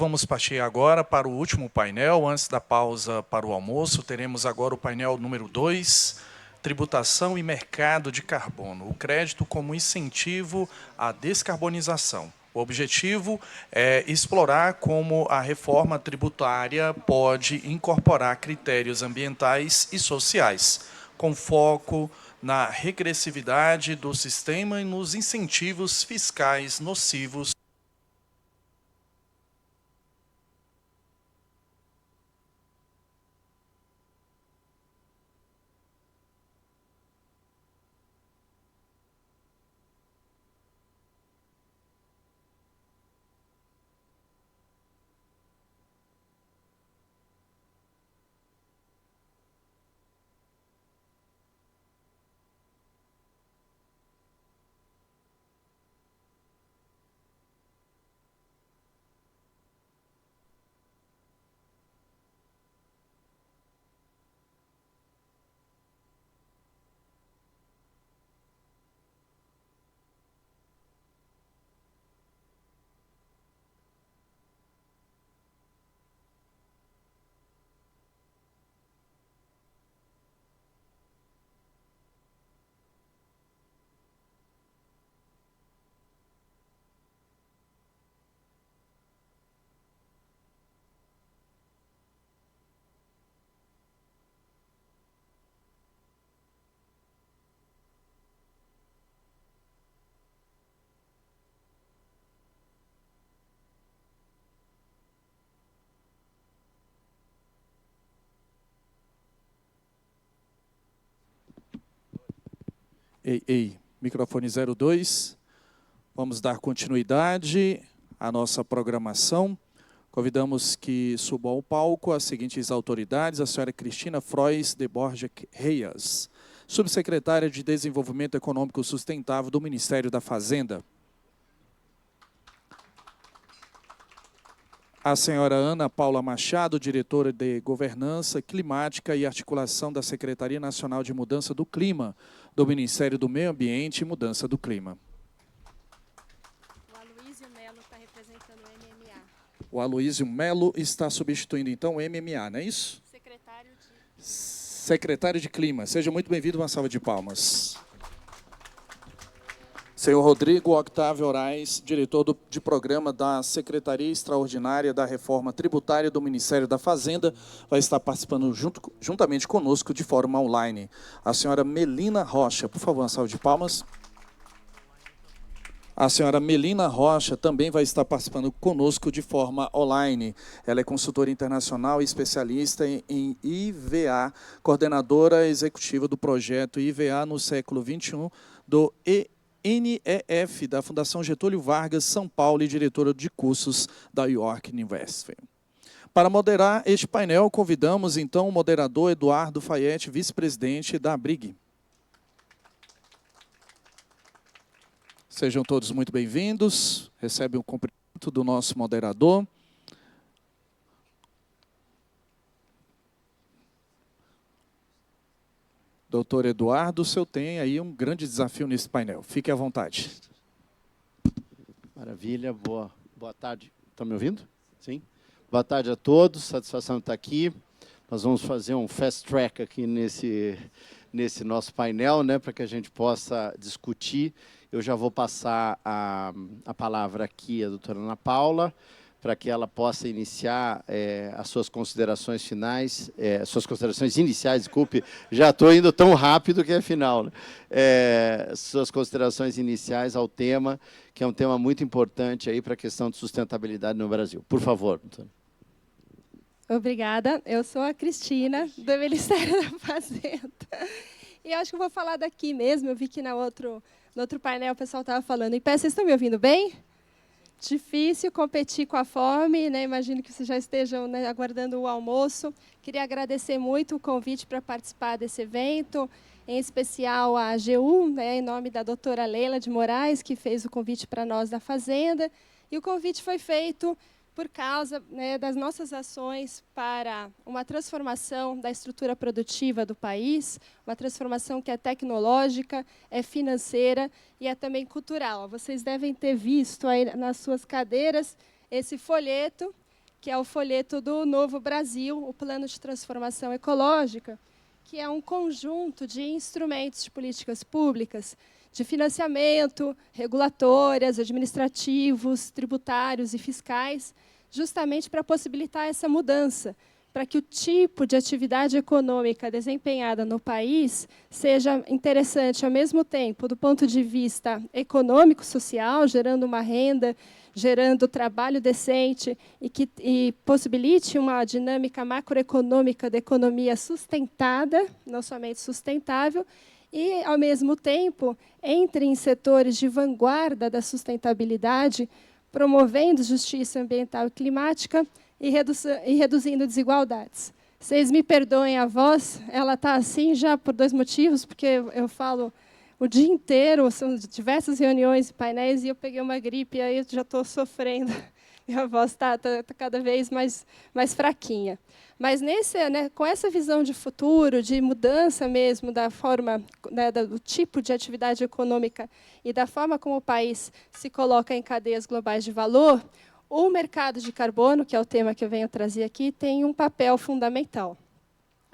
vamos partir agora para o último painel. Antes da pausa para o almoço, teremos agora o painel número 2, tributação e mercado de carbono, o crédito como incentivo à descarbonização. O objetivo é explorar como a reforma tributária pode incorporar critérios ambientais e sociais, com foco na regressividade do sistema e nos incentivos fiscais nocivos. Ei, microfone 02. Vamos dar continuidade à nossa programação. Convidamos que subam ao palco as seguintes autoridades: a senhora Cristina Frois de Borja Reias, subsecretária de Desenvolvimento Econômico Sustentável do Ministério da Fazenda. A senhora Ana Paula Machado, diretora de Governança Climática e Articulação da Secretaria Nacional de Mudança do Clima, do Ministério do Meio Ambiente e Mudança do Clima. O Aloísio Melo está representando o MMA. O Aloísio Melo está substituindo, então, o MMA, não é isso? Secretário de Clima. Seja muito bem-vindo, uma salva de palmas. Senhor Rodrigo Octávio Horais, diretor de programa da Secretaria Extraordinária da Reforma Tributária do Ministério da Fazenda, vai estar participando juntamente conosco de forma online. A senhora Melina Rocha, por favor, uma salva de palmas. A senhora Melina Rocha também vai estar participando conosco de forma online. Ela é consultora internacional e especialista em IVA, coordenadora executiva do projeto IVA no século XXI do NEF, da Fundação Getúlio Vargas, São Paulo, e diretora de cursos da York University. Para moderar este painel, convidamos, então, o moderador Eduardo Fayette, vice-presidente da ABRIG. Sejam todos muito bem-vindos. Recebem o cumprimento do nosso moderador. Doutor Eduardo, o senhor tem aí um grande desafio nesse painel. Fique à vontade. Maravilha, boa tarde. Estão me ouvindo? Sim? Boa tarde a todos, satisfação de estar aqui. Nós vamos fazer um fast track aqui nesse nosso painel, né, para que a gente possa discutir. Eu já vou passar a palavra aqui à doutora Ana Paula, para que ela possa iniciar as suas considerações finais, suas considerações iniciais, desculpe, já estou indo tão rápido que é final, né? Suas considerações iniciais ao tema, que é um tema muito importante aí para a questão de sustentabilidade no Brasil. Por favor, doutora. Obrigada. Eu sou a Cristina, do Ministério da Fazenda. E eu acho que eu vou falar daqui mesmo. Eu vi que no outro painel o pessoal estava falando. Em pé, vocês estão me ouvindo bem? Difícil competir com a fome, né? Imagino que vocês já estejam, né, aguardando o almoço. Queria agradecer muito o convite para participar desse evento, em especial a AGU, né, em nome da doutora Leila de Moraes, que fez o convite para nós da Fazenda. E o convite foi feito por causa, né, das nossas ações para uma transformação da estrutura produtiva do país, uma transformação que é tecnológica, é financeira e é também cultural. Vocês devem ter visto aí nas suas cadeiras esse folheto, que é o folheto do Novo Brasil, o Plano de Transformação Ecológica, que é um conjunto de instrumentos de políticas públicas, de financiamento, regulatórias, administrativos, tributários e fiscais, justamente para possibilitar essa mudança, para que o tipo de atividade econômica desempenhada no país seja interessante ao mesmo tempo do ponto de vista econômico-social, gerando uma renda, gerando trabalho decente e possibilite uma dinâmica macroeconômica da economia sustentada, não somente sustentável, e, ao mesmo tempo, entre em setores de vanguarda da sustentabilidade, promovendo justiça ambiental e climática e reduzindo desigualdades. Vocês me perdoem a voz, ela está assim já por 2 motivos, porque eu falo o dia inteiro, são diversas reuniões e painéis, e eu peguei uma gripe, e aí eu já estou sofrendo, e a voz está cada vez mais fraquinha. Mas com essa visão de futuro, de mudança mesmo da forma, do tipo de atividade econômica e da forma como o país se coloca em cadeias globais de valor, o mercado de carbono, que é o tema que eu venho trazer aqui, tem um papel fundamental.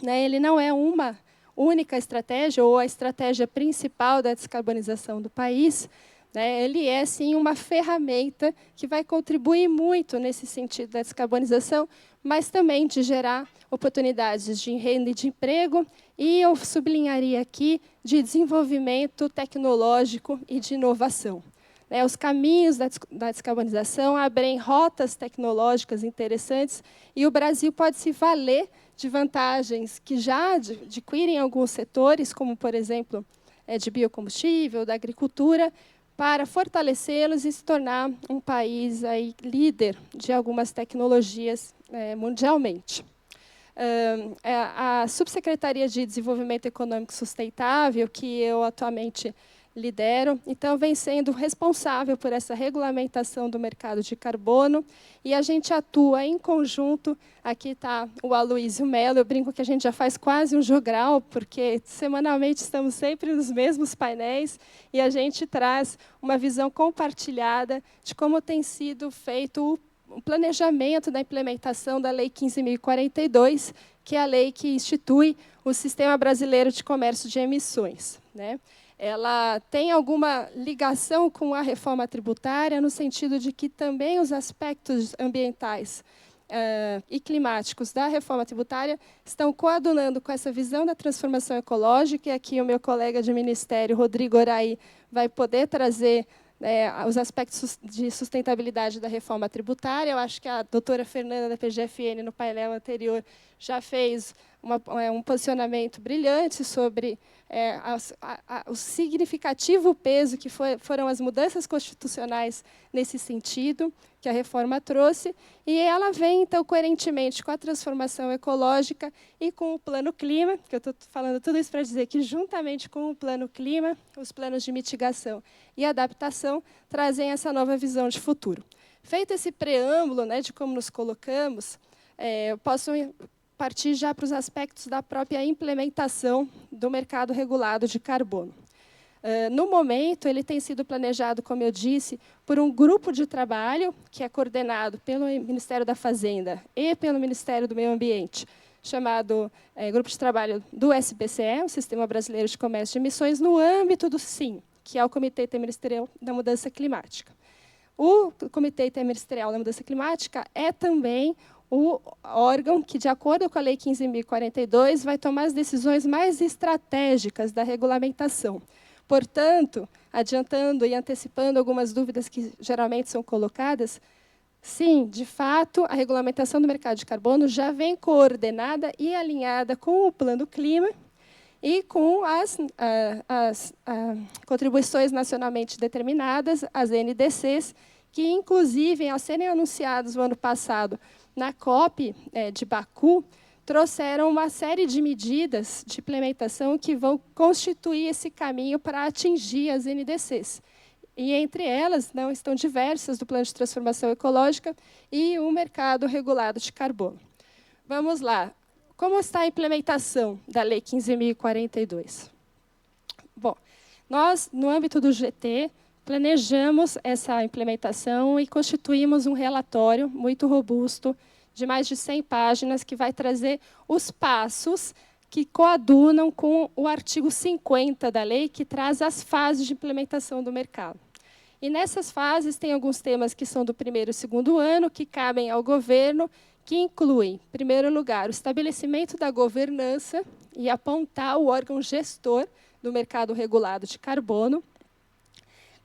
Ele não é uma única estratégia ou a estratégia principal da descarbonização do país, ele é, sim, uma ferramenta que vai contribuir muito nesse sentido da descarbonização, mas também de gerar oportunidades de renda e de emprego, e eu sublinharia aqui de desenvolvimento tecnológico e de inovação. Os caminhos da descarbonização abrem rotas tecnológicas interessantes, e o Brasil pode se valer de vantagens que já adquirem alguns setores, como, por exemplo, de biocombustível, da agricultura, para fortalecê-los e se tornar um país aí líder de algumas tecnologias mundialmente. A Subsecretaria de Desenvolvimento Econômico Sustentável, que eu atualmente lidero, então vem sendo responsável por essa regulamentação do mercado de carbono, e a gente atua em conjunto. Aqui está o Aloysio Mello, eu brinco que a gente já faz quase um jogral, porque semanalmente estamos sempre nos mesmos painéis, e a gente traz uma visão compartilhada de como tem sido feito o planejamento da implementação da Lei 15.042, que é a lei que institui o Sistema Brasileiro de Comércio de Emissões. Ela tem alguma ligação com a reforma tributária, no sentido de que também os aspectos ambientais e climáticos da reforma tributária estão coadunando com essa visão da transformação ecológica, e aqui o meu colega de ministério, Rodrigo Orai, vai poder trazer os aspectos de sustentabilidade da reforma tributária. Eu acho que a doutora Fernanda, da PGFN, no painel anterior, já fez um posicionamento brilhante sobre o significativo peso que foram as mudanças constitucionais nesse sentido, que a reforma trouxe, e ela vem, então, coerentemente com a transformação ecológica e com o Plano Clima, que eu estou falando tudo isso para dizer que, juntamente com o Plano Clima, os planos de mitigação e adaptação trazem essa nova visão de futuro. Feito esse preâmbulo de como nos colocamos, eu posso partir já para os aspectos da própria implementação do mercado regulado de carbono. No momento, ele tem sido planejado, como eu disse, por um grupo de trabalho que é coordenado pelo Ministério da Fazenda e pelo Ministério do Meio Ambiente, chamado Grupo de Trabalho do SBCE, o Sistema Brasileiro de Comércio de Emissões, no âmbito do SIM, que é o Comitê Interministerial da Mudança Climática. O Comitê Interministerial da Mudança Climática é também o órgão que, de acordo com a Lei 15.042, vai tomar as decisões mais estratégicas da regulamentação. Portanto, adiantando e antecipando algumas dúvidas que geralmente são colocadas, sim, de fato, a regulamentação do mercado de carbono já vem coordenada e alinhada com o Plano Clima e com as contribuições nacionalmente determinadas, as NDCs, que, inclusive, ao serem anunciados no ano passado na COP de Baku, trouxeram uma série de medidas de implementação que vão constituir esse caminho para atingir as NDCs. E, entre elas, estão diversas do Plano de Transformação Ecológica e o mercado regulado de carbono. Vamos lá. Como está a implementação da Lei 15.042? Bom, nós, no âmbito do GT, planejamos essa implementação e constituímos um relatório muito robusto de mais de 100 páginas, que vai trazer os passos que coadunam com o artigo 50 da lei, que traz as fases de implementação do mercado. E nessas fases tem alguns temas que são do primeiro e segundo ano, que cabem ao governo, que incluem, em primeiro lugar, o estabelecimento da governança e apontar o órgão gestor do mercado regulado de carbono.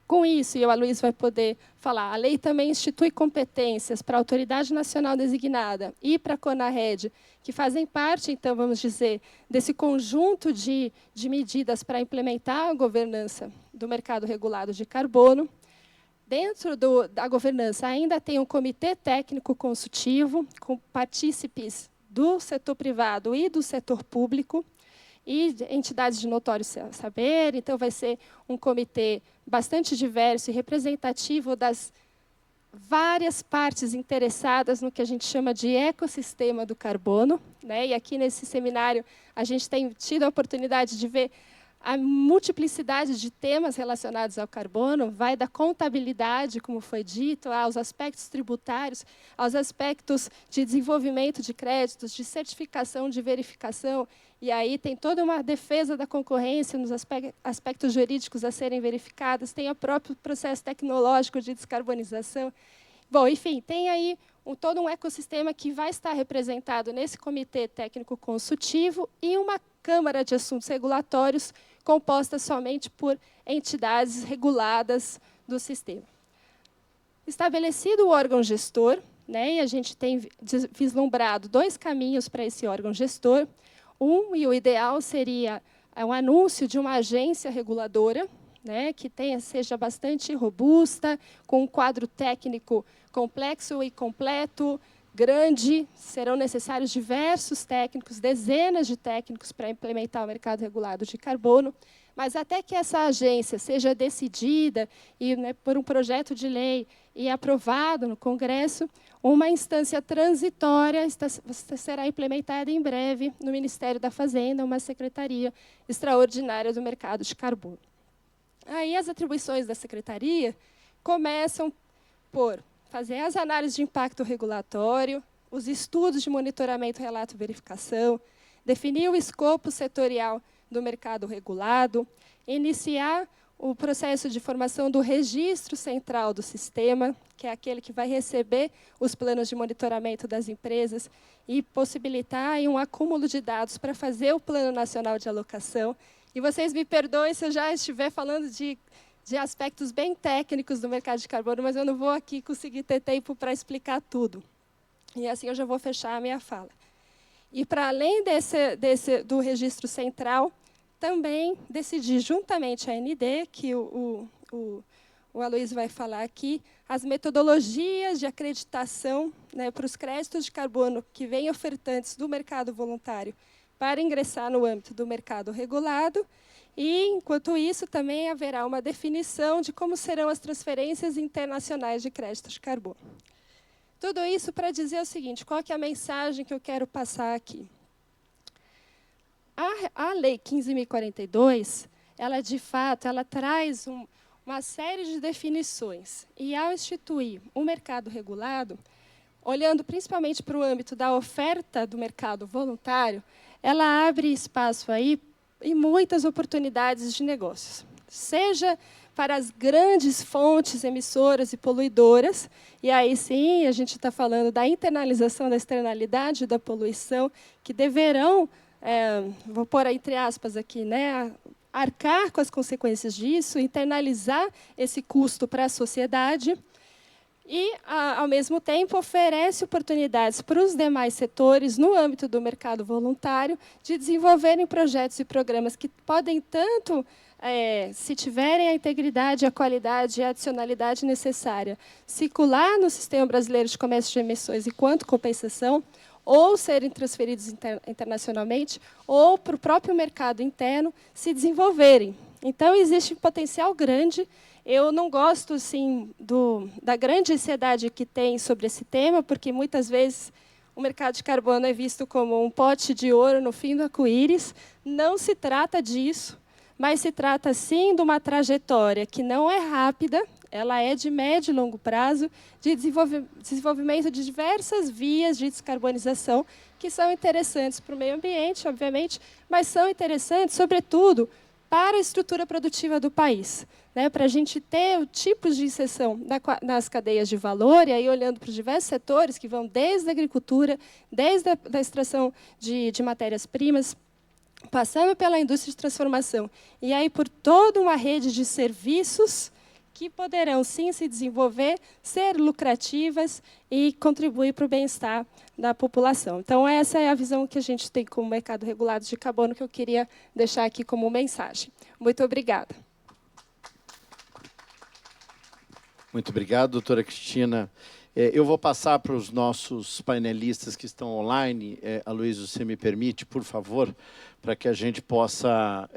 Com isso, e o Aloysio vai poder falar, a lei também institui competências para a Autoridade Nacional Designada e para a CONARED, que fazem parte, então, vamos dizer, desse conjunto de medidas para implementar a governança do mercado regulado de carbono. Dentro da governança, ainda tem um comitê técnico consultivo, com partícipes do setor privado e do setor público, e entidades de notório saber. Então, vai ser um comitê bastante diverso e representativo das várias partes interessadas no que a gente chama de ecossistema do carbono, né? E aqui, nesse seminário, a gente tem tido a oportunidade de ver a multiplicidade de temas relacionados ao carbono, vai da contabilidade, como foi dito, aos aspectos tributários, aos aspectos de desenvolvimento de créditos, de certificação, de verificação, e aí tem toda uma defesa da concorrência nos aspectos jurídicos a serem verificados, tem o próprio processo tecnológico de descarbonização. Bom, enfim, tem aí todo um ecossistema que vai estar representado nesse comitê técnico consultivo e uma Câmara de Assuntos Regulatórios composta somente por entidades reguladas do sistema. Estabelecido o órgão gestor, né, e a gente tem vislumbrado 2 caminhos para esse órgão gestor. E o ideal seria um anúncio de uma agência reguladora, né, que seja bastante robusta, com um quadro técnico complexo e completo, grande. Serão necessários diversos técnicos, dezenas de técnicos para implementar o mercado regulado de carbono, mas até que essa agência seja decidida e, né, por um projeto de lei e aprovado no Congresso, uma instância transitória será implementada em breve no Ministério da Fazenda, uma secretaria extraordinária do mercado de carbono. Aí as atribuições da secretaria começam por fazer as análises de impacto regulatório, os estudos de monitoramento, relato e verificação, definir o escopo setorial do mercado regulado, iniciar o processo de formação do registro central do sistema, que é aquele que vai receber os planos de monitoramento das empresas e possibilitar aí um acúmulo de dados para fazer o Plano Nacional de Alocação. E vocês me perdoem se eu já estiver falando de aspectos bem técnicos do mercado de carbono, mas eu não vou aqui conseguir ter tempo para explicar tudo. E assim eu já vou fechar a minha fala. E, para além do registro central, também decidi, juntamente à AND, que o Aloysio vai falar aqui, as metodologias de acreditação, né, para os créditos de carbono que vêm ofertantes do mercado voluntário para ingressar no âmbito do mercado regulado. E, enquanto isso, também haverá uma definição de como serão as transferências internacionais de créditos de carbono. Tudo isso para dizer o seguinte, qual que é a mensagem que eu quero passar aqui? A Lei 15.042, ela, de fato, ela traz uma série de definições. E, ao instituir o mercado regulado, olhando principalmente para o âmbito da oferta do mercado voluntário, ela abre espaço aí e muitas oportunidades de negócios, seja para as grandes fontes emissoras e poluidoras, e aí sim a gente está falando da internalização da externalidade da poluição, que deverão, vou pôr entre aspas aqui, né, arcar com as consequências disso, internalizar esse custo para a sociedade, e, ao mesmo tempo, oferece oportunidades para os demais setores, no âmbito do mercado voluntário, de desenvolverem projetos e programas que podem tanto, se tiverem a integridade, a qualidade e a adicionalidade necessária, circular no Sistema Brasileiro de Comércio de Emissões enquanto compensação, ou serem transferidos internacionalmente, ou para o próprio mercado interno se desenvolverem. Então, existe um potencial grande. Eu não gosto assim, da grande ansiedade que tem sobre esse tema, porque, muitas vezes, o mercado de carbono é visto como um pote de ouro no fim do arco-íris. Não se trata disso, mas se trata, sim, de uma trajetória que não é rápida, ela é de médio e longo prazo, de desenvolvimento de diversas vias de descarbonização que são interessantes para o meio ambiente, obviamente, mas são interessantes, sobretudo, para a estrutura produtiva do país, né, para a gente ter tipos de inserção nas cadeias de valor, e aí olhando para os diversos setores, que vão desde a agricultura, desde a extração de matérias-primas, passando pela indústria de transformação, e aí por toda uma rede de serviços que poderão, sim, se desenvolver, ser lucrativas e contribuir para o bem-estar da população. Então, essa é a visão que a gente tem como mercado regulado de carbono, que eu queria deixar aqui como mensagem. Muito obrigada. Muito obrigado, doutora Cristina. Eu vou passar para os nossos painelistas que estão online. Aloysio, você me permite, por favor, para que a gente possa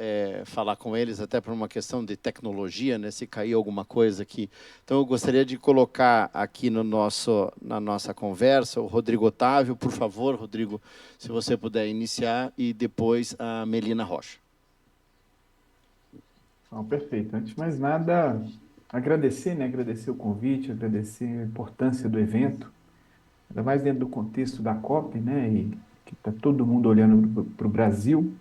falar com eles, até por uma questão de tecnologia, né, se cair alguma coisa aqui. Então, eu gostaria de colocar aqui na nossa conversa o Rodrigo Otávio. Por favor, Rodrigo, se você puder iniciar, e depois a Melina Rocha. Perfeito. Antes de mais nada, agradecer, né? Agradecer o convite, agradecer a importância do evento, ainda mais dentro do contexto da COP, né? E que está todo mundo olhando para o Brasil.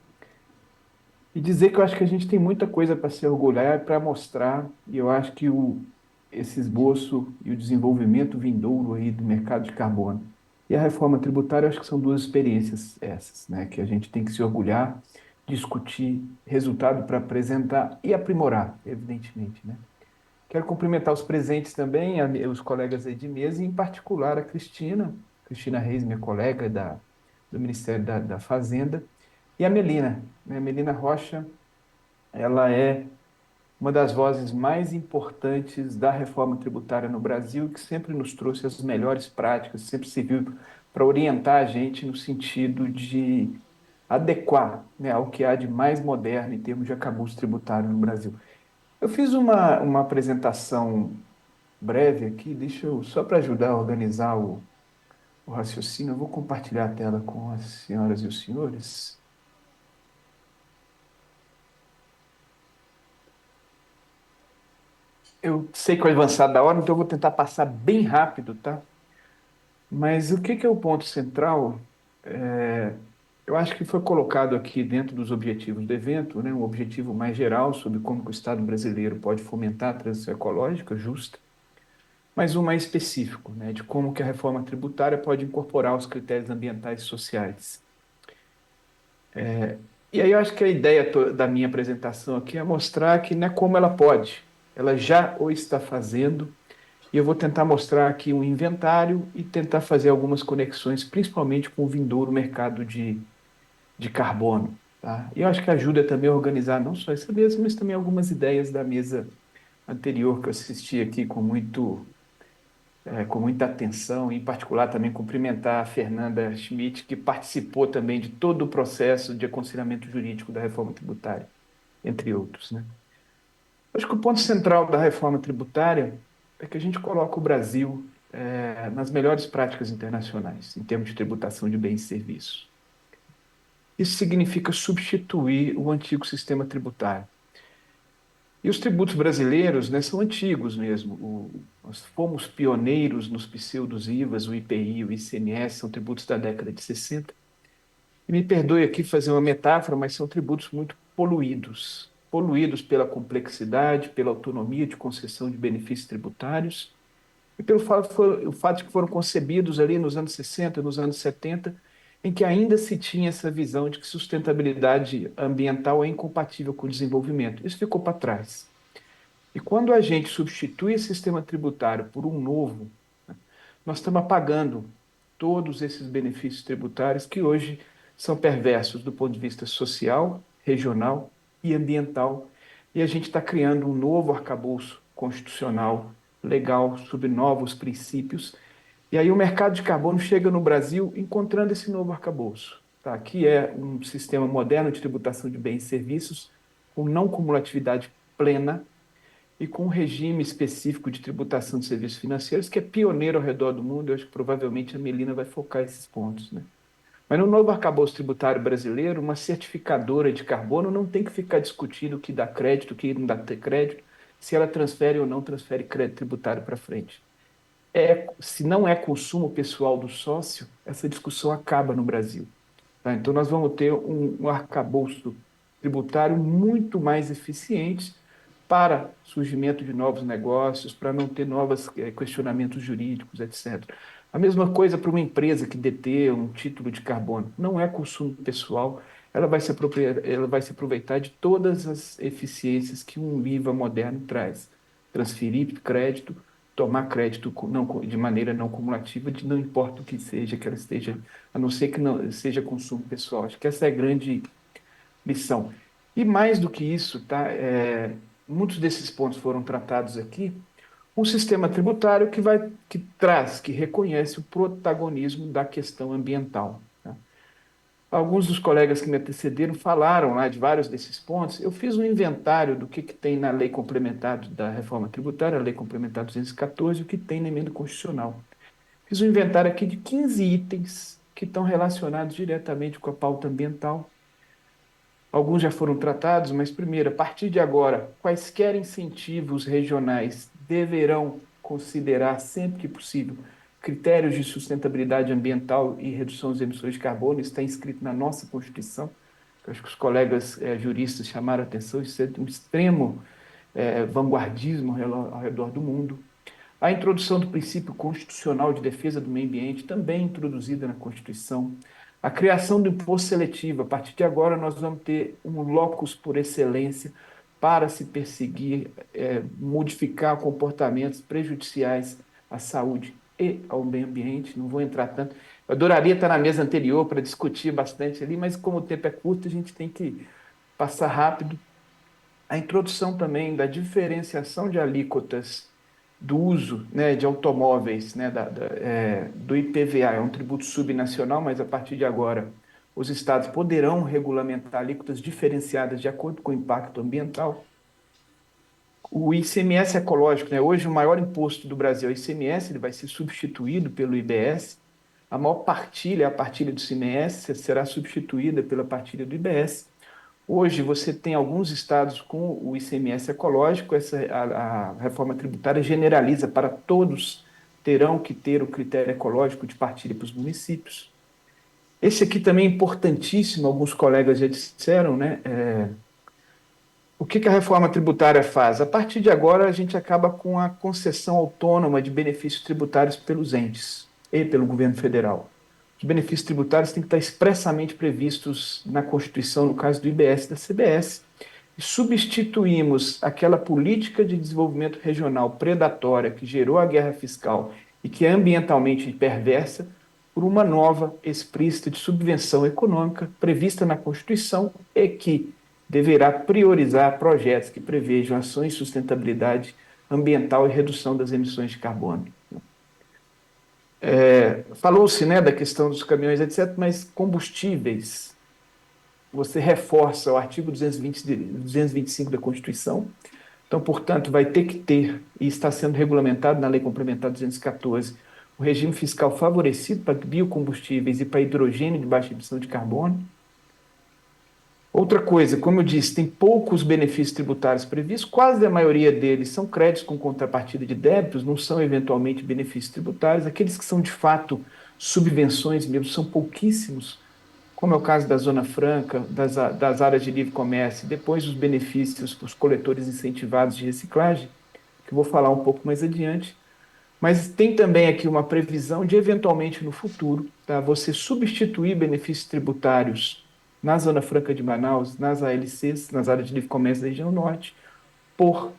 E dizer que eu acho que a gente tem muita coisa para se orgulhar e para mostrar, e eu acho que esse esboço e o desenvolvimento vindouro aí do mercado de carbono e a reforma tributária, eu acho que são duas experiências essas, né? Que a gente tem que se orgulhar, discutir, resultado para apresentar e aprimorar, evidentemente, né? Quero cumprimentar os presentes também, os colegas aí de mesa, e em particular a Cristina Reis, minha colega do Ministério da Fazenda, e a Melina, né? A Melina Rocha, ela é uma das vozes mais importantes da reforma tributária no Brasil, que sempre nos trouxe as melhores práticas, sempre serviu para orientar a gente no sentido de adequar, né, ao que há de mais moderno em termos de arcabouço tributário no Brasil. Eu fiz uma apresentação breve aqui, deixa eu, só para ajudar a organizar o raciocínio, eu vou compartilhar a tela com as senhoras e os senhores. Eu sei que é o avançado da hora, então eu vou tentar passar bem rápido, tá? Mas o que é o ponto central? Eu acho que foi colocado aqui dentro dos objetivos do evento, né, um objetivo mais geral sobre como que o Estado brasileiro pode fomentar a transição ecológica justa, mas um mais específico, né, de como que a reforma tributária pode incorporar os critérios ambientais e sociais. E aí eu acho que a ideia da minha apresentação aqui é mostrar que não é como ela pode, ela já o está fazendo, e eu vou tentar mostrar aqui um inventário e tentar fazer algumas conexões, principalmente com o vindouro mercado de carbono. Tá? E eu acho que ajuda também a organizar não só essa mesa, mas também algumas ideias da mesa anterior que eu assisti aqui com muita atenção, em particular também cumprimentar a Fernanda Schmidt, que participou também de todo o processo de aconselhamento jurídico da reforma tributária, entre outros. Né? Acho que o ponto central da reforma tributária é que a gente coloca o Brasil nas melhores práticas internacionais, em termos de tributação de bens e serviços. Isso significa substituir o antigo sistema tributário. E os tributos brasileiros, né, são antigos mesmo. Nós fomos pioneiros nos pseudos IVAs, o IPI, o ICMS, são tributos da década de 60. E me perdoe aqui fazer uma metáfora, mas são tributos muito poluídos. Poluídos pela complexidade, pela autonomia de concessão de benefícios tributários, e pelo fato de que foram concebidos ali nos anos 60, nos anos 70, em que ainda se tinha essa visão de que sustentabilidade ambiental é incompatível com o desenvolvimento. Isso ficou para trás. E quando a gente substitui esse sistema tributário por um novo, né, nós estamos apagando todos esses benefícios tributários que hoje são perversos do ponto de vista social, regional e ambiental. E a gente está criando um novo arcabouço constitucional, legal, sob novos princípios. E aí o mercado de carbono chega no Brasil encontrando esse novo arcabouço, tá? Que é um sistema moderno de tributação de bens e serviços, com não cumulatividade plena e com um regime específico de tributação de serviços financeiros, que é pioneiro ao redor do mundo. Eu acho que provavelmente a Melina vai focar esses pontos, né? Mas no novo arcabouço tributário brasileiro, uma certificadora de carbono não tem que ficar discutindo o que dá crédito, o que não dá crédito. se ela transfere ou não transfere crédito tributário para frente. Se não é consumo pessoal do sócio, essa discussão acaba no Brasil. Tá? Então, nós vamos ter um arcabouço tributário muito mais eficiente para surgimento de novos negócios, para não ter novos questionamentos jurídicos, etc. A mesma coisa para uma empresa que deter um título de carbono. Não é consumo pessoal, ela vai se aproveitar de todas as eficiências que um IVA moderno traz. Transferir crédito, tomar crédito de maneira não cumulativa, não importa o que seja, que ela esteja, a não ser que não seja consumo pessoal. Acho que essa é a grande lição. E mais do que isso, tá? Muitos desses pontos foram tratados aqui. Um sistema tributário que reconhece o protagonismo da questão ambiental. Tá? Alguns dos colegas que me antecederam falaram lá de vários desses pontos. Eu fiz um inventário do que tem na Lei Complementar da Reforma Tributária, a Lei Complementar 214, e o que tem na Emenda Constitucional. Fiz um inventário aqui de 15 itens que estão relacionados diretamente com a pauta ambiental. Alguns já foram tratados, mas primeiro, a partir de agora, quaisquer incentivos regionais deverão considerar, sempre que possível, critérios de sustentabilidade ambiental e redução das emissões de carbono. Isso está inscrito na nossa Constituição. Eu acho que os colegas juristas chamaram a atenção, isso é de um extremo vanguardismo ao redor do mundo. A introdução do princípio constitucional de defesa do meio ambiente, também introduzida na Constituição. A criação do imposto seletivo. A partir de agora, nós vamos ter um locus por excelência para se perseguir, modificar comportamentos prejudiciais à saúde e ao meio ambiente. Não vou entrar tanto. Eu adoraria estar na mesa anterior para discutir bastante ali, mas como o tempo é curto, a gente tem que passar rápido. A introdução também da diferenciação de alíquotas do uso, né, de automóveis, né, do IPVA, é um tributo subnacional, mas a partir de agora os estados poderão regulamentar alíquotas diferenciadas de acordo com o impacto ambiental. O ICMS ecológico, né, hoje o maior imposto do Brasil é o ICMS, ele vai ser substituído pelo IBS. A maior partilha, a partilha do ICMS, será substituída pela partilha do IBS. Hoje você tem alguns estados com o ICMS ecológico, a reforma tributária generaliza para todos, terão que ter o critério ecológico de partilha para os municípios. Esse aqui também é importantíssimo, alguns colegas já disseram, né? O que a reforma tributária faz? A partir de agora, a gente acaba com a concessão autônoma de benefícios tributários pelos entes e pelo governo federal. Os benefícios tributários têm que estar expressamente previstos na Constituição, no caso do IBS e da CBS, e substituímos aquela política de desenvolvimento regional predatória que gerou a guerra fiscal e que é ambientalmente perversa por uma nova explícita de subvenção econômica prevista na Constituição e que deverá priorizar projetos que prevejam ações de sustentabilidade ambiental e redução das emissões de carbono. Falou-se, né, da questão dos caminhões, etc., mas combustíveis, você reforça o artigo 225 da Constituição, então, portanto, vai ter que ter, e está sendo regulamentado na Lei Complementar 214, o regime fiscal favorecido para biocombustíveis e para hidrogênio de baixa emissão de carbono. Outra coisa, como eu disse, tem poucos benefícios tributários previstos, quase a maioria deles são créditos com contrapartida de débitos, não são eventualmente benefícios tributários. Aqueles que são de fato subvenções mesmo são pouquíssimos, como é o caso da Zona Franca, das áreas de livre comércio, depois os benefícios para os coletores incentivados de reciclagem, que eu vou falar um pouco mais adiante. Mas tem também aqui uma previsão de, eventualmente, no futuro, tá, você substituir benefícios tributários na Zona Franca de Manaus, nas ALCs, nas áreas de livre comércio da região norte, por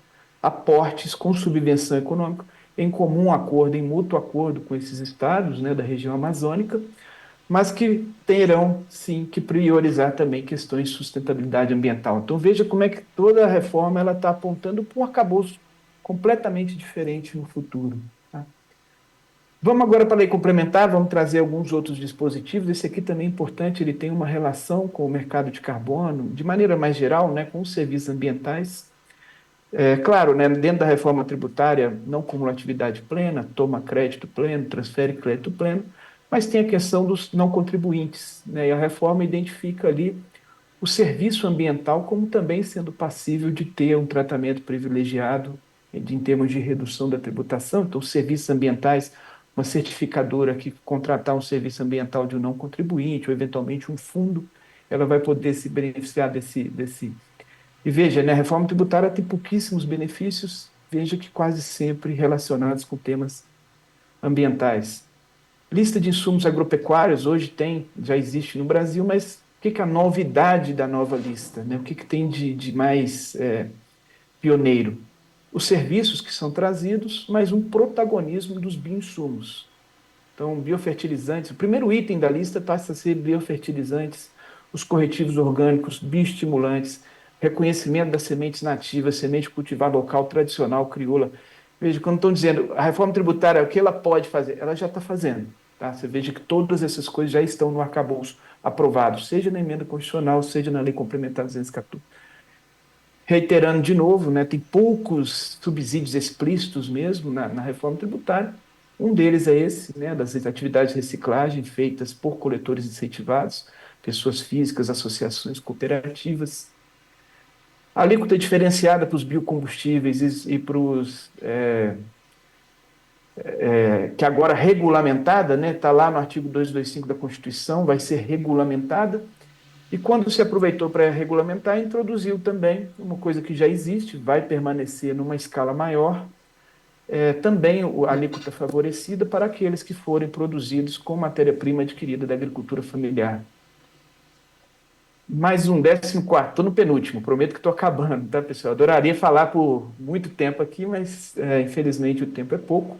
aportes com subvenção econômica, em comum acordo, em mútuo acordo com esses estados, né, da região amazônica, mas que terão, sim, que priorizar também questões de sustentabilidade ambiental. Então, veja como é que toda a reforma está apontando para um arcabouço completamente diferente no futuro. Tá? Vamos agora para a lei complementar, vamos trazer alguns outros dispositivos. Esse aqui também é importante, ele tem uma relação com o mercado de carbono, de maneira mais geral, né, com os serviços ambientais. Claro, né, dentro da reforma tributária, não cumulatividade plena, toma crédito pleno, transfere crédito pleno, mas tem a questão dos não contribuintes, né, e a reforma identifica ali o serviço ambiental como também sendo passível de ter um tratamento privilegiado em termos de redução da tributação. Então, os serviços ambientais, uma certificadora que contratar um serviço ambiental de um não contribuinte, ou eventualmente um fundo, ela vai poder se beneficiar desse. E veja, né, a reforma tributária tem pouquíssimos benefícios, veja que quase sempre relacionados com temas ambientais. Lista de insumos agropecuários hoje já existe no Brasil, mas o que é a novidade da nova lista? Né? O que tem de mais pioneiro? Os serviços que são trazidos, mas um protagonismo dos bioinsumos. Então, biofertilizantes, o primeiro item da lista passa a ser biofertilizantes, os corretivos orgânicos, bioestimulantes, reconhecimento das sementes nativas, semente cultivar local, tradicional, crioula. Veja, quando estão dizendo a reforma tributária, o que ela pode fazer? Ela já está fazendo. Tá? Você veja que todas essas coisas já estão no arcabouço aprovado, seja na emenda constitucional, seja na lei complementar 214. Reiterando de novo, né, tem poucos subsídios explícitos mesmo na reforma tributária. Um deles é esse, né, das atividades de reciclagem feitas por coletores incentivados, pessoas físicas, associações cooperativas. A alíquota diferenciada para os biocombustíveis e para os que agora regulamentada, né, está lá no artigo 225 da Constituição, vai ser regulamentada. E quando se aproveitou para regulamentar, introduziu também uma coisa que já existe, vai permanecer numa escala maior, também a alíquota favorecida para aqueles que forem produzidos com matéria-prima adquirida da agricultura familiar. Mais um, 14º, estou no penúltimo, prometo que estou acabando, tá, pessoal? Adoraria falar por muito tempo aqui, mas infelizmente o tempo é pouco.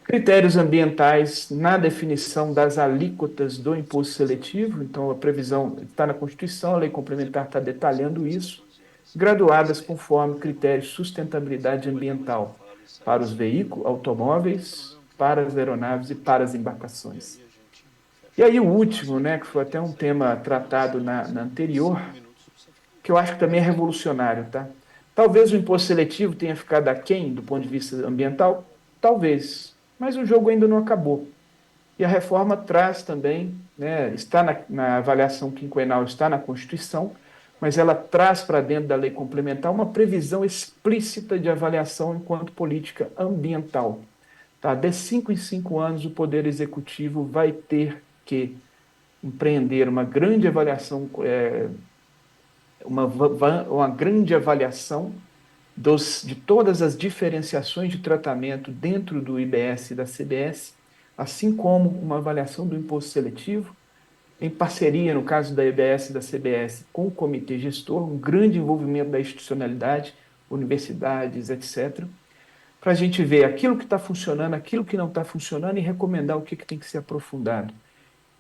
Critérios ambientais na definição das alíquotas do imposto seletivo, então a previsão está na Constituição, a lei complementar está detalhando isso, graduadas conforme critérios de sustentabilidade ambiental para os veículos, automóveis, para as aeronaves e para as embarcações. E aí o último, né, que foi até um tema tratado na anterior, que eu acho que também é revolucionário, tá? Talvez o imposto seletivo tenha ficado aquém do ponto de vista ambiental, talvez, mas o jogo ainda não acabou. E a reforma traz também, né, está na avaliação quinquenal, está na Constituição, mas ela traz para dentro da lei complementar uma previsão explícita de avaliação enquanto política ambiental. Tá? De 5 em 5 anos, o Poder Executivo vai ter que empreender uma grande avaliação, uma grande avaliação de todas as diferenciações de tratamento dentro do IBS e da CBS, assim como uma avaliação do imposto seletivo, em parceria, no caso da IBS e da CBS, com o comitê gestor, um grande envolvimento da institucionalidade, universidades, etc., para a gente ver aquilo que está funcionando, aquilo que não está funcionando e recomendar o que tem que ser aprofundado.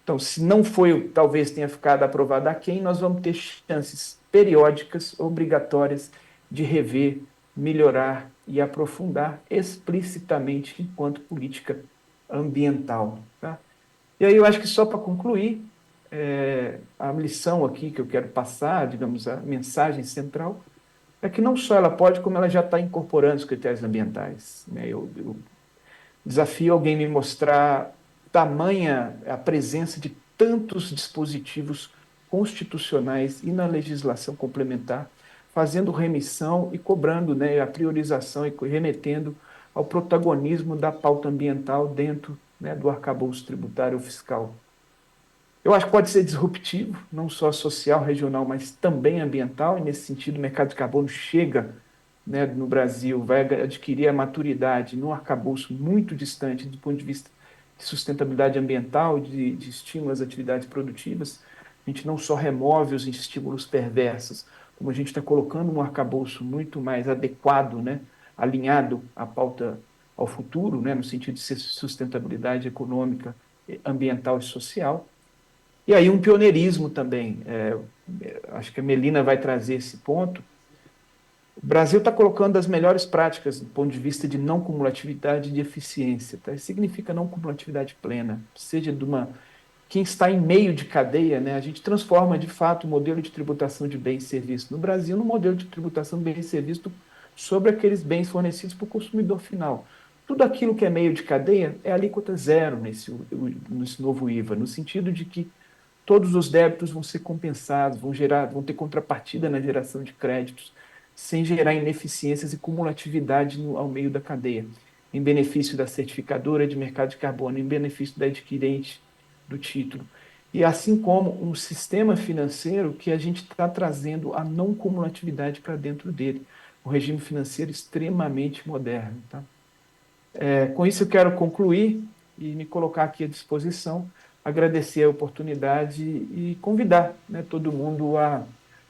Então, se não foi, talvez tenha ficado aprovado aquém, nós vamos ter chances periódicas, obrigatórias, de rever, melhorar e aprofundar explicitamente enquanto política ambiental. Tá? E aí eu acho que só para concluir, a lição aqui que eu quero passar, digamos, a mensagem central, é que não só ela pode, como ela já está incorporando os critérios ambientais. Né? Eu desafio alguém me mostrar tamanha a presença de tantos dispositivos constitucionais e na legislação complementar, fazendo remissão e cobrando, né, a priorização e remetendo ao protagonismo da pauta ambiental dentro, né, do arcabouço tributário ou fiscal. Eu acho que pode ser disruptivo, não só social, regional, mas também ambiental, e nesse sentido o mercado de carbono chega, né, no Brasil, vai adquirir a maturidade num arcabouço muito distante do ponto de vista de sustentabilidade ambiental, de estímulo às atividades produtivas. A gente não só remove os estímulos perversos, como a gente está colocando um arcabouço muito mais adequado, né, alinhado à pauta ao futuro, né, no sentido de ser sustentabilidade econômica, ambiental e social. E aí um pioneirismo também. Acho que a Melina vai trazer esse ponto. O Brasil está colocando as melhores práticas do ponto de vista de não cumulatividade e de eficiência. Tá? Isso significa não cumulatividade plena, seja de quem está em meio de cadeia, né? A gente transforma, de fato, o modelo de tributação de bens e serviços no Brasil no modelo de tributação de bens e serviços sobre aqueles bens fornecidos para o consumidor final. Tudo aquilo que é meio de cadeia é alíquota zero nesse novo IVA, no sentido de que todos os débitos vão ser compensados, vão ter contrapartida na geração de créditos, sem gerar ineficiências e cumulatividade ao meio da cadeia, em benefício da certificadora de mercado de carbono, em benefício da adquirente do título. E assim como um sistema financeiro que a gente está trazendo a não cumulatividade para dentro dele, um regime financeiro extremamente moderno. Tá? Com isso, eu quero concluir e me colocar aqui à disposição, agradecer a oportunidade e convidar, né, todo mundo a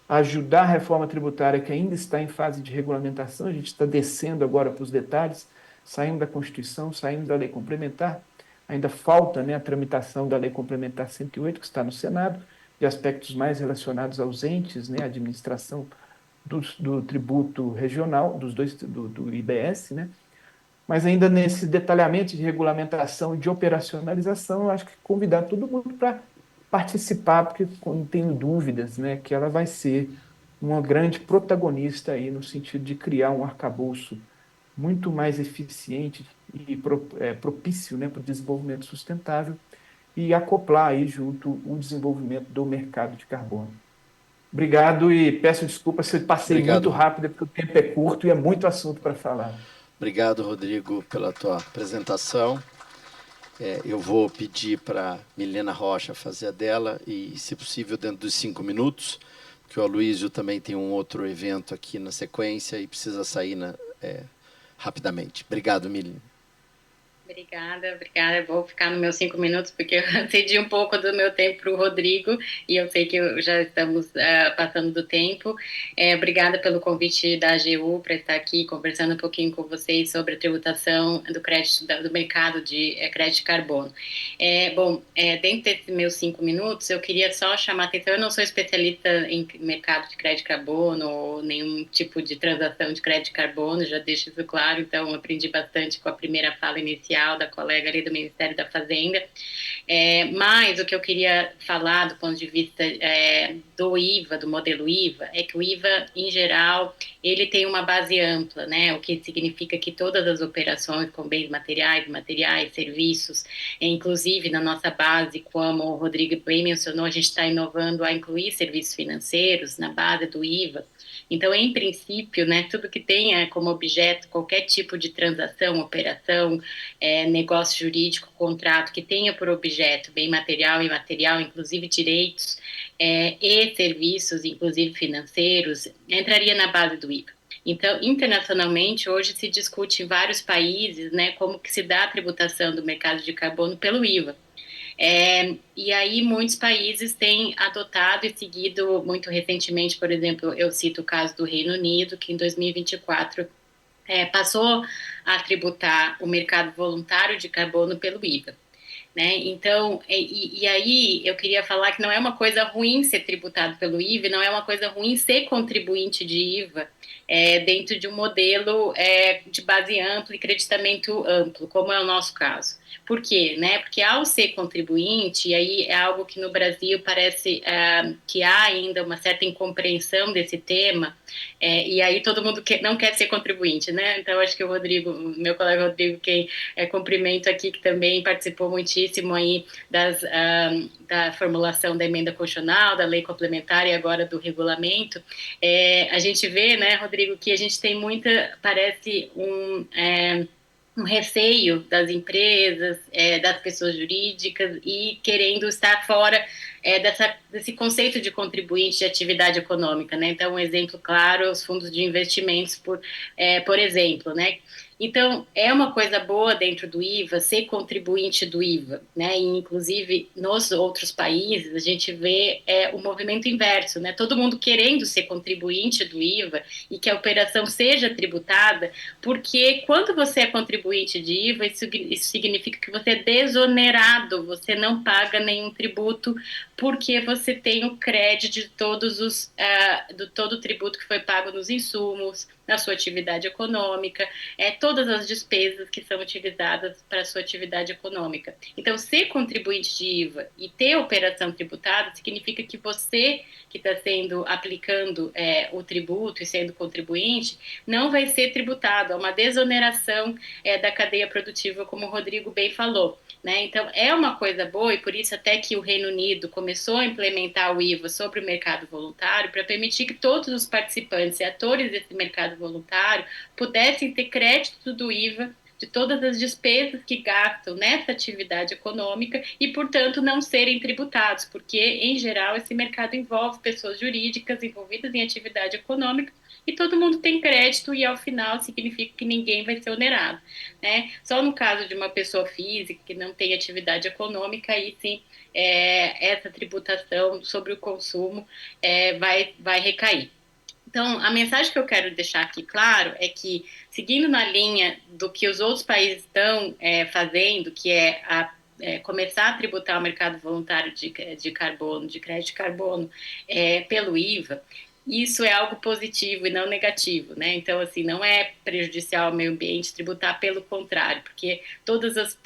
ajudar a reforma tributária que ainda está em fase de regulamentação. A gente está descendo agora para os detalhes, saindo da Constituição, saindo da lei complementar. Ainda falta, né, a tramitação da lei complementar 108, que está no Senado, de aspectos mais relacionados aos entes, né, a administração do tributo regional, do IBS, né? Mas ainda nesse detalhamento de regulamentação e de operacionalização, eu acho que convidar todo mundo para participar, porque não tenho dúvidas, né, que ela vai ser uma grande protagonista aí no sentido de criar um arcabouço muito mais eficiente e propício, né, para o desenvolvimento sustentável e acoplar aí junto o desenvolvimento do mercado de carbono. Obrigado e peço desculpa se eu passei muito Obrigado. rápido, porque o tempo é curto e é muito assunto para falar. Obrigado, Rodrigo, pela tua apresentação. Eu vou pedir para Milena Rocha fazer a dela e, se possível, dentro dos 5 minutos, porque o Aloysio também tem um outro evento aqui na sequência e precisa sair rapidamente. Obrigado, Milena. Obrigada. Eu vou ficar nos meus 5 minutos, porque eu cedi um pouco do meu tempo para o Rodrigo, e eu sei que já estamos passando do tempo. Obrigada pelo convite da AGU para estar aqui conversando um pouquinho com vocês sobre a tributação do crédito, do mercado de crédito de carbono. Dentro desses meus 5 minutos, eu queria só chamar a atenção. Eu não sou especialista em mercado de crédito de carbono ou nenhum tipo de transação de crédito de carbono, já deixo isso claro, então aprendi bastante com a primeira fala inicial da colega ali do Ministério da Fazenda. Mas o que eu queria falar do ponto de vista do IVA, do modelo IVA, é que o IVA, em geral, ele tem uma base ampla, né? O que significa que todas as operações com bens materiais, serviços, inclusive na nossa base, como o Rodrigo bem mencionou, a gente está inovando a incluir serviços financeiros na base do IVA. Então, em princípio, né, tudo que tenha como objeto qualquer tipo de transação, operação, negócio jurídico, contrato, que tenha por objeto bem material e imaterial, inclusive direitos e serviços, inclusive financeiros, entraria na base do IVA. Então, internacionalmente, hoje se discute em vários países, né, como que se dá a tributação do mercado de carbono pelo IVA. E aí muitos países têm adotado e seguido muito recentemente, por exemplo, eu cito o caso do Reino Unido, que em 2024 passou a tributar o mercado voluntário de carbono pelo IVA. Né? Então, e aí eu queria falar que não é uma coisa ruim ser tributado pelo IVA, não é uma coisa ruim ser contribuinte de IVA dentro de um modelo de base ampla e creditamento amplo, como é o nosso caso. Por quê? Né? Porque ao ser contribuinte, e aí é algo que no Brasil parece que há ainda uma certa incompreensão desse tema, e aí todo mundo não quer ser contribuinte, né? Então acho que o Rodrigo, meu colega Rodrigo, quem cumprimento aqui, que também participou muitíssimo aí da formulação da emenda constitucional, da lei complementar e agora do regulamento, a gente vê, né, Rodrigo, que a gente tem parece um receio das empresas, das pessoas jurídicas e querendo estar fora desse conceito de contribuinte de atividade econômica, né? Então, um exemplo claro, os fundos de investimentos, por exemplo, né? Então, é uma coisa boa dentro do IVA ser contribuinte do IVA, né? E, inclusive, nos outros países, a gente vê o movimento inverso, né? Todo mundo querendo ser contribuinte do IVA e que a operação seja tributada, porque quando você é contribuinte de IVA, isso significa que você é desonerado, você não paga nenhum tributo, porque você tem o crédito de todo o tributo que foi pago nos insumos, na sua atividade econômica, todas as despesas que são utilizadas para a sua atividade econômica. Então, ser contribuinte de IVA e ter operação tributada significa que você, que está aplicando o tributo e sendo contribuinte, não vai ser tributado. É uma desoneração da cadeia produtiva, como o Rodrigo bem falou. né? Então, é uma coisa boa, e por isso até que o Reino Unido começou a implementar o IVA sobre o mercado voluntário, para permitir que todos os participantes e atores desse mercado voluntário pudessem ter crédito do IVA de todas as despesas que gastam nessa atividade econômica e, portanto, não serem tributados, porque, em geral, esse mercado envolve pessoas jurídicas envolvidas em atividade econômica e todo mundo tem crédito e, ao final, significa que ninguém vai ser onerado, né? Só no caso de uma pessoa física que não tem atividade econômica, aí sim, essa tributação sobre o consumo vai recair. Então, a mensagem que eu quero deixar aqui claro é que, seguindo na linha do que os outros países estão fazendo, que começar a tributar o mercado voluntário de carbono, de crédito de carbono, pelo IVA, isso é algo positivo e não negativo, né? Então, assim, não é prejudicial ao meio ambiente tributar, pelo contrário, porque todas as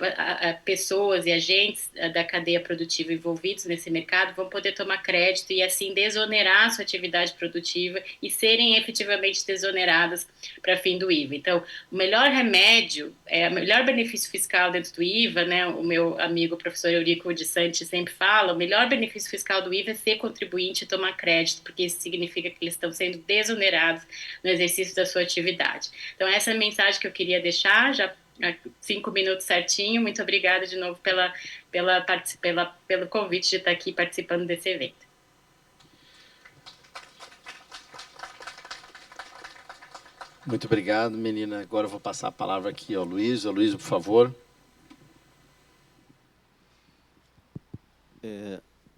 pessoas e agentes da cadeia produtiva envolvidos nesse mercado vão poder tomar crédito e, assim, desonerar a sua atividade produtiva e serem efetivamente desoneradas para fim do IVA. Então, o melhor remédio, o melhor benefício fiscal dentro do IVA, né? O meu amigo professor Eurico de Santi sempre fala, o melhor benefício fiscal do IVA é ser contribuinte e tomar crédito, porque isso significa que eles estão sendo desonerados no exercício da sua atividade. Então, essa é a mensagem que eu queria deixar, já 5 minutos certinho. Muito obrigada de novo pelo convite de estar aqui participando desse evento. Muito obrigado, menina. Agora eu vou passar a palavra aqui ao Luiz. Luiz, por favor.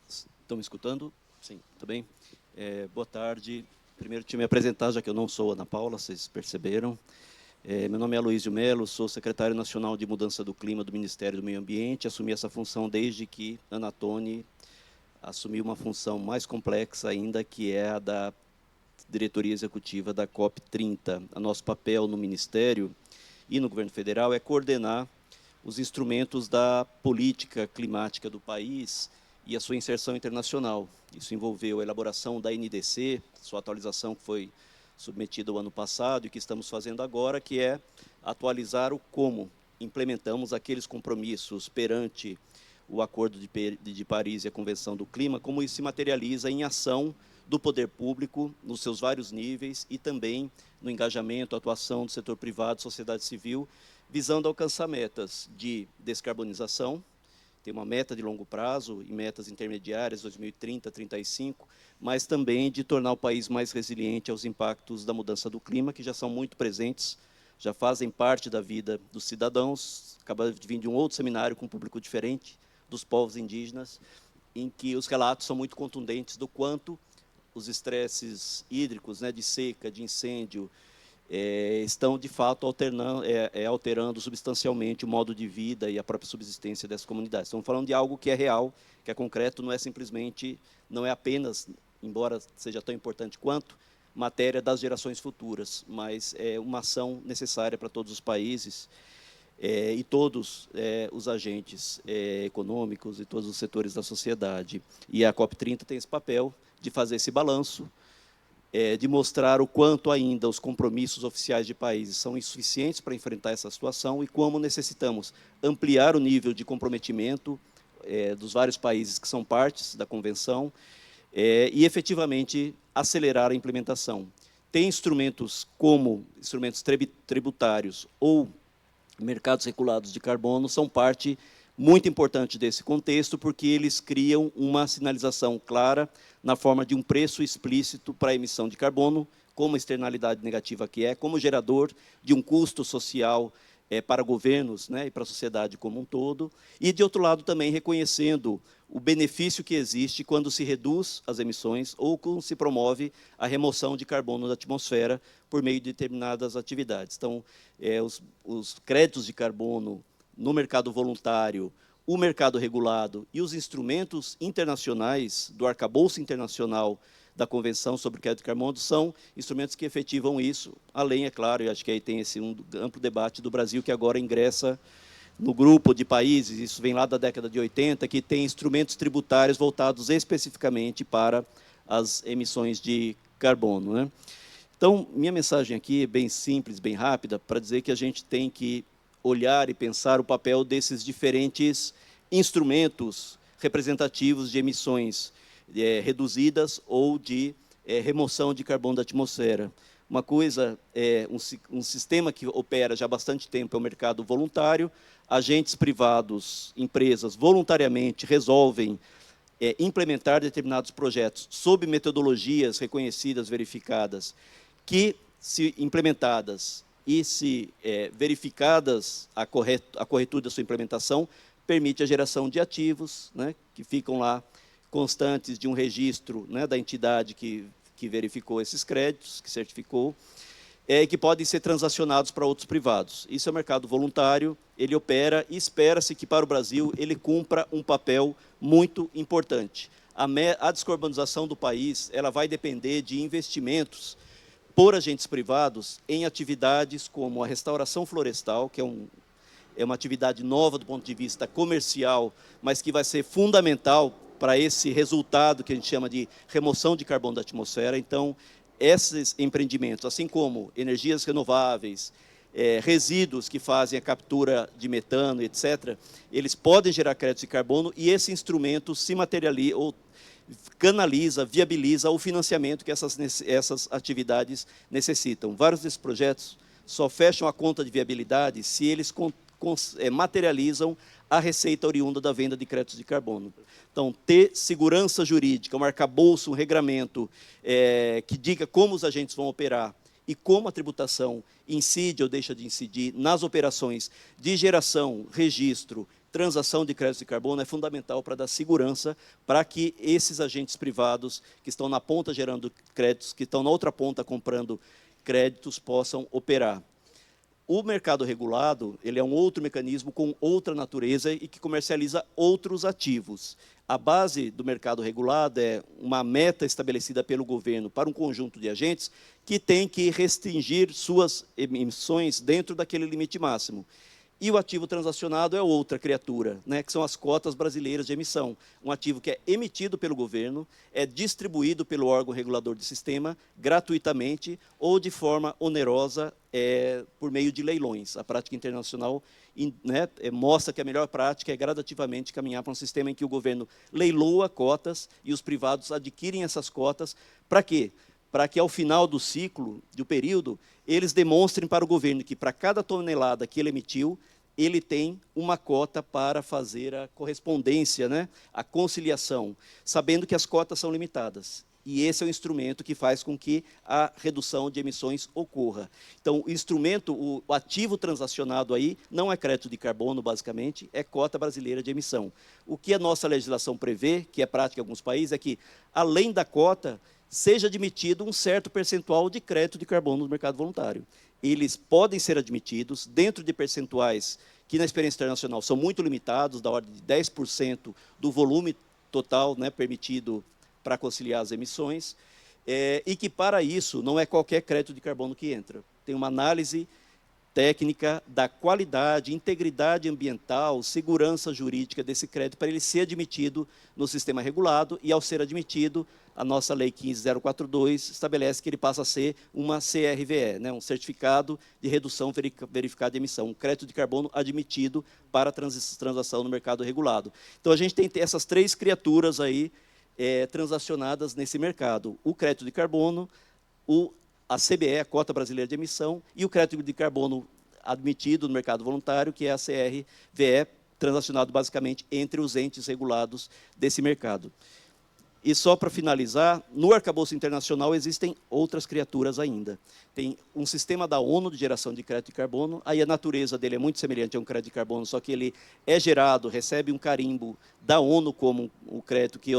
Estão me escutando? Sim, tudo bem? Boa tarde. Primeiro, tinha me apresentar, já que eu não sou Ana Paula, vocês perceberam. Meu nome é Aloysio Melo, sou secretário nacional de Mudança do Clima do Ministério do Meio Ambiente. Assumi essa função desde que Ana Toni assumiu uma função mais complexa ainda, que é a da diretoria executiva da COP30. O nosso papel no Ministério e no governo federal é coordenar os instrumentos da política climática do país e a sua inserção internacional. Isso envolveu a elaboração da NDC, sua atualização que foi submetida o ano passado e que estamos fazendo agora, que é atualizar o como implementamos aqueles compromissos perante o Acordo de Paris e a Convenção do Clima, como isso se materializa em ação do poder público nos seus vários níveis e também no engajamento, atuação do setor privado, sociedade civil, visando alcançar metas de descarbonização, tem uma meta de longo prazo e metas intermediárias, 2030, 35, mas também de tornar o país mais resiliente aos impactos da mudança do clima, que já são muito presentes, já fazem parte da vida dos cidadãos. Acaba de vir de um outro seminário com um público diferente, dos povos indígenas, em que os relatos são muito contundentes do quanto os estresses hídricos, né, de seca, de incêndio, estão, de fato, alterando substancialmente o modo de vida e a própria subsistência dessas comunidades. Estamos falando de algo que é real, que é concreto, não é simplesmente, não é apenas, embora seja tão importante quanto, matéria das gerações futuras, mas é uma ação necessária para todos os países e todos os agentes econômicos e todos os setores da sociedade. E a COP30 tem esse papel de fazer esse balanço, de mostrar o quanto ainda os compromissos oficiais de países são insuficientes para enfrentar essa situação e como necessitamos ampliar o nível de comprometimento dos vários países que são partes da convenção e, efetivamente, acelerar a implementação. Tem instrumentos como instrumentos tributários ou mercados regulados de carbono, são parte muito importante desse contexto, porque eles criam uma sinalização clara na forma de um preço explícito para a emissão de carbono, como externalidade negativa que é, como gerador de um custo social para governos, né, e para a sociedade como um todo, e, de outro lado, também reconhecendo o benefício que existe quando se reduz as emissões ou quando se promove a remoção de carbono da atmosfera por meio de determinadas atividades. Então, os créditos de carbono no mercado voluntário, o mercado regulado e os instrumentos internacionais do arcabouço internacional da Convenção sobre Crédito de Carbono são instrumentos que efetivam isso, além, é claro, e acho que aí tem esse amplo debate do Brasil, que agora ingressa no grupo de países, isso vem lá da década de 80, que tem instrumentos tributários voltados especificamente para as emissões de carbono, né? Então, minha mensagem aqui é bem simples, bem rápida, para dizer que a gente tem que olhar e pensar o papel desses diferentes instrumentos representativos de emissões reduzidas ou de remoção de carbono da atmosfera. Uma coisa é um sistema que opera já há bastante tempo é o mercado voluntário. Agentes privados, empresas, voluntariamente resolvem implementar determinados projetos sob metodologias reconhecidas, verificadas, que, se implementadas e se verificadas a corretude da sua implementação, permite a geração de ativos, né, que ficam lá constantes de um registro, né, da entidade que verificou esses créditos, que certificou, e que podem ser transacionados para outros privados. Isso é o mercado voluntário, ele opera e espera-se que, para o Brasil, ele cumpra um papel muito importante. A descarbonização do país ela vai depender de investimentos por agentes privados em atividades como a restauração florestal, que é uma atividade nova do ponto de vista comercial, mas que vai ser fundamental para esse resultado que a gente chama de remoção de carbono da atmosfera. Então, esses empreendimentos, assim como energias renováveis, resíduos que fazem a captura de metano, etc., eles podem gerar créditos de carbono e esse instrumento se materializa ou canaliza, viabiliza o financiamento que essas atividades necessitam. Vários desses projetos só fecham a conta de viabilidade se eles materializam a receita oriunda da venda de créditos de carbono. Então, ter segurança jurídica, um arcabouço, um regramento que diga como os agentes vão operar e como a tributação incide ou deixa de incidir nas operações de geração, registro, transação de créditos de carbono é fundamental para dar segurança para que esses agentes privados que estão na ponta gerando créditos, que estão na outra ponta comprando créditos, possam operar. O mercado regulado ele é um outro mecanismo com outra natureza e que comercializa outros ativos. A base do mercado regulado é uma meta estabelecida pelo governo para um conjunto de agentes que tem que restringir suas emissões dentro daquele limite máximo. E o ativo transacionado é outra criatura, né, que são as cotas brasileiras de emissão. Um ativo que é emitido pelo governo, é distribuído pelo órgão regulador do sistema gratuitamente ou de forma onerosa por meio de leilões. A prática internacional né, mostra que a melhor prática é gradativamente caminhar para um sistema em que o governo leiloa cotas e os privados adquirem essas cotas. Para quê? Para que, ao final do ciclo, do período, eles demonstrem para o governo que, para cada tonelada que ele emitiu, ele tem uma cota para fazer a correspondência, né, a conciliação, sabendo que as cotas são limitadas. E esse é o instrumento que faz com que a redução de emissões ocorra. Então, o instrumento, o ativo transacionado aí, não é crédito de carbono, basicamente, é cota brasileira de emissão. O que a nossa legislação prevê, que é prática em alguns países, é que, além da cota, seja admitido um certo percentual de crédito de carbono no mercado voluntário. Eles podem ser admitidos dentro de percentuais que, na experiência internacional, são muito limitados, da ordem de 10% do volume total, né, permitido para conciliar as emissões, e que, para isso, não é qualquer crédito de carbono que entra. Tem uma análise técnica da qualidade, integridade ambiental, segurança jurídica desse crédito para ele ser admitido no sistema regulado e, ao ser admitido, a nossa Lei 15.042 estabelece que ele passa a ser uma CRVE, né, um Certificado de Redução Verificada de Emissão, um crédito de carbono admitido para transação no mercado regulado. Então, a gente tem essas três criaturas aí transacionadas nesse mercado: o crédito de carbono, a CBE, a Cota Brasileira de Emissão, e o crédito de carbono admitido no mercado voluntário, que é a CRVE, transacionado basicamente entre os entes regulados desse mercado. E só para finalizar, no arcabouço internacional existem outras criaturas ainda. Tem um sistema da ONU de geração de crédito de carbono, aí a natureza dele é muito semelhante a um crédito de carbono, só que ele é gerado, recebe um carimbo da ONU como um crédito que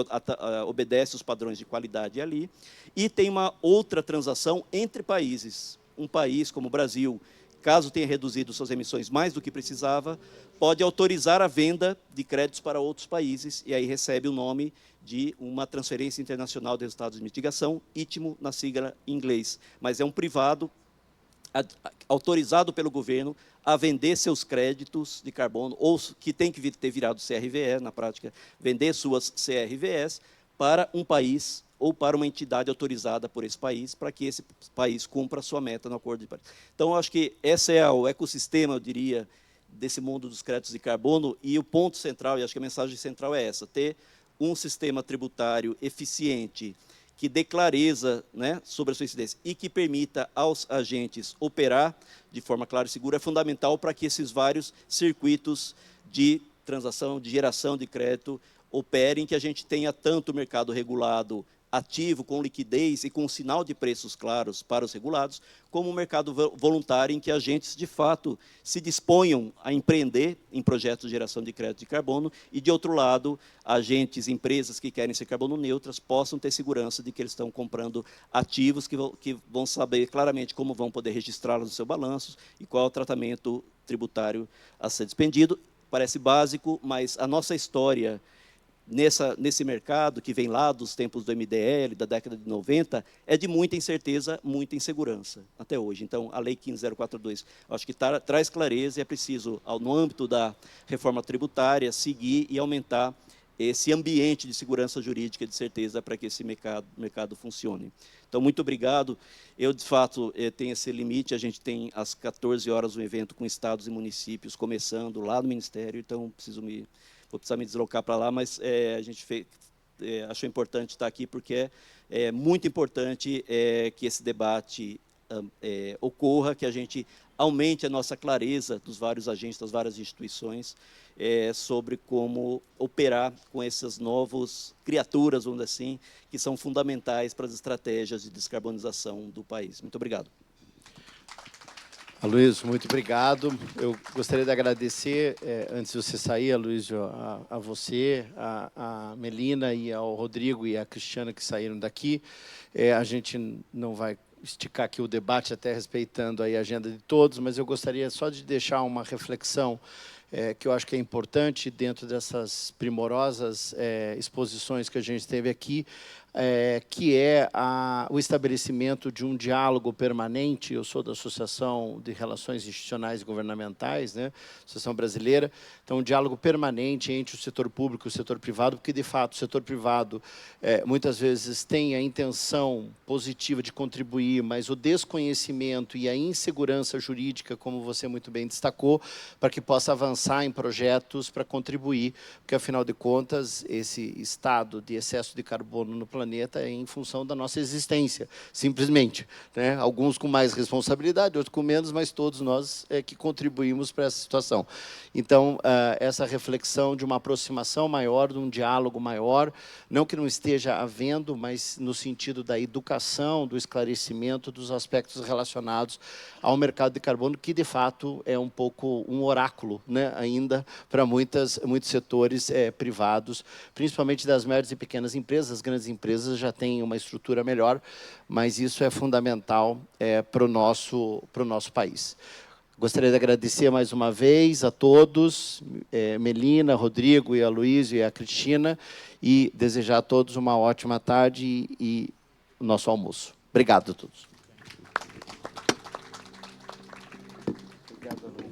obedece os padrões de qualidade ali, e tem uma outra transação entre países. Um país como o Brasil, caso tenha reduzido suas emissões mais do que precisava, pode autorizar a venda de créditos para outros países, e aí recebe o nome de uma transferência internacional de resultados de mitigação, ITMO, na sigla em inglês. Mas é um privado autorizado pelo governo a vender seus créditos de carbono, ou que tem que ter virado CRVE, na prática, vender suas CRVEs para um país ou para uma entidade autorizada por esse país, para que esse país cumpra a sua meta no Acordo de Paris. Então, eu acho que esse é o ecossistema, eu diria, desse mundo dos créditos de carbono, e o ponto central, e acho que a mensagem central é essa, ter um sistema tributário eficiente, que dê clareza, né, sobre a sua incidência e que permita aos agentes operar de forma clara e segura, é fundamental para que esses vários circuitos de transação, de geração de crédito, operem, que a gente tenha tanto o mercado regulado ativo, com liquidez e com sinal de preços claros para os regulados, como o mercado voluntário, em que agentes, de fato, se disponham a empreender em projetos de geração de crédito de carbono e, de outro lado, agentes, empresas que querem ser carbono neutras possam ter segurança de que eles estão comprando ativos que vão saber claramente como vão poder registrá-los no seu balanço e qual é o tratamento tributário a ser despendido. Parece básico, mas a nossa história nesse mercado, que vem lá dos tempos do MDL, da década de 90, é de muita incerteza, muita insegurança, até hoje. Então, a Lei 15042, acho que traz clareza e é preciso, no âmbito da reforma tributária, seguir e aumentar esse ambiente de segurança jurídica e de certeza para que esse mercado funcione. Então, muito obrigado. Eu, de fato, tenho esse limite, a gente tem às 14 horas um evento com estados e municípios, começando lá no Ministério, então vou precisar me deslocar para lá, mas a gente achou importante estar aqui, porque é muito importante que esse debate ocorra, que a gente aumente a nossa clareza dos vários agentes, das várias instituições, sobre como operar com essas novas criaturas, vamos dizer assim, que são fundamentais para as estratégias de descarbonização do país. Muito obrigado. Aloysio, muito obrigado. Eu gostaria de agradecer, antes de você sair, Aloysio, a você, a Melina e ao Rodrigo e a Cristiana que saíram daqui. A gente não vai esticar aqui o debate, até respeitando aí a agenda de todos, mas eu gostaria só de deixar uma reflexão que eu acho que é importante dentro dessas primorosas exposições que a gente teve aqui, que é o estabelecimento de um diálogo permanente. Eu sou da Associação de Relações Institucionais e Governamentais, né, Associação Brasileira, então um diálogo permanente entre o setor público e o setor privado, porque, de fato, o setor privado muitas vezes tem a intenção positiva de contribuir, mas o desconhecimento e a insegurança jurídica, como você muito bem destacou, para que possa avançar em projetos para contribuir, porque, afinal de contas, esse estado de excesso de carbono no planeta é em função da nossa existência, simplesmente, né? Alguns com mais responsabilidade, outros com menos, mas todos nós que contribuímos para essa situação. Então, essa reflexão de uma aproximação maior, de um diálogo maior, não que não esteja havendo, mas no sentido da educação, do esclarecimento dos aspectos relacionados ao mercado de carbono, que, de fato, é um pouco um oráculo, né, ainda para muitos setores privados, principalmente das médias e pequenas empresas. As grandes empresas já têm uma estrutura melhor, mas isso é fundamental para o nosso país. Gostaria de agradecer mais uma vez a todos, Melina, Rodrigo e Aloysio e a Cristina, e desejar a todos uma ótima tarde e o nosso almoço. Obrigado a todos. Obrigado, Aloysio.